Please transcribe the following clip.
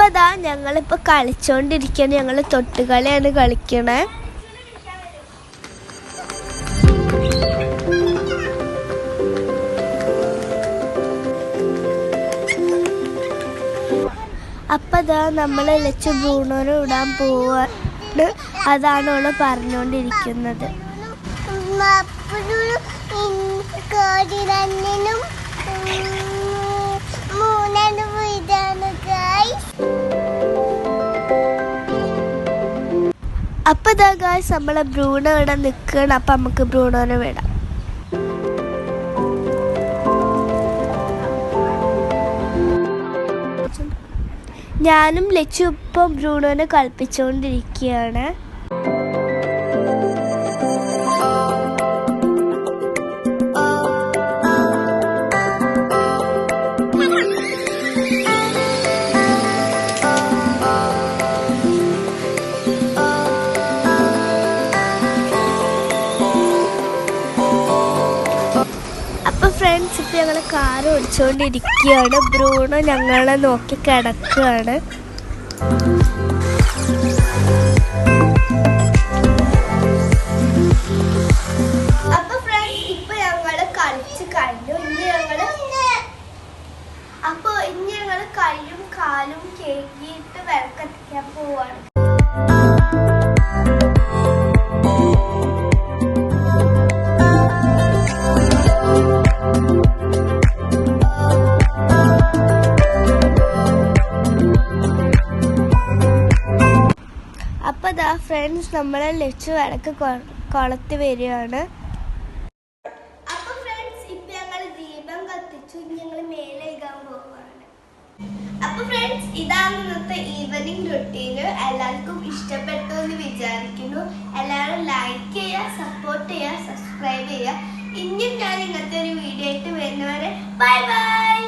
അപ്പം അതാ ഞങ്ങളിപ്പോൾ കളിച്ചോണ്ടിരിക്കുകയാണ്. ഞങ്ങൾ തൊട്ടുകളിയാണ് കളിക്കണേ. അപ്പം അതാ നമ്മൾ ലച്ചു ബ്രൂണോനെ വിടാൻ പോവാണ്. അതാണ് അവള് പറഞ്ഞുകൊണ്ടിരിക്കുന്നത്. അപ്പം ഇതാ ഗായ്സ് നമ്മളെ ബ്രൂണോ ഇവിടെ നിൽക്കണം. അപ്പം നമുക്ക് ബ്രൂണോനെ വിടാം. ഞാനും ലച്ചു ഇപ്പം ബ്രൂണോനെ കളിപ്പിച്ചുകൊണ്ടിരിക്കുകയാണ്. അപ്പോൾ ഫ്രണ്ട്സ് ഇപ്പം ഞങ്ങൾ കാർ ഓടിച്ചുകൊണ്ടിരിക്കുകയാണ്. ബ്രൂണോ ഞങ്ങളെ നോക്കി കിടക്കുകയാണ്. അപ്പോൾ ഫ്രണ്ട്സ് ഇപ്പം ഞങ്ങൾ കളിച്ച് കഴിഞ്ഞു. ഇനി ഞങ്ങൾ കൈയും കാലും കേക്കിയിട്ട് വിളക്കത്തിക്കാൻ പോവാണ്. അപ്പോൾ ദാ ഫ്രണ്ട്സ് നമ്മളെ ലച്ചു വിളക്ക് കൊളുത്തി വരികയാണ്. അപ്പോൾ ഫ്രണ്ട്സ് ഇപ്പം ഞങ്ങൾ ദീപം കത്തിച്ചു. ഞങ്ങൾ മേലെ ഇടാൻ പോവുകയാണ്. അപ്പോൾ ഫ്രണ്ട്സ് ഇതാണ് ഇന്നത്തെ ഈവനിങ് റുട്ടീന്. എല്ലാവർക്കും ഇഷ്ടപ്പെട്ടു എന്ന് വിചാരിക്കുന്നു. എല്ലാവരും ലൈക്ക് ചെയ്യുക, സപ്പോർട്ട് ചെയ്യുക, സബ്സ്ക്രൈബ് ചെയ്യുക. ഇനിയും ഞാൻ ഇങ്ങനത്തെ ഒരു വീഡിയോ ആയിട്ട് വരുന്നവരെ ബൈ ബൈ.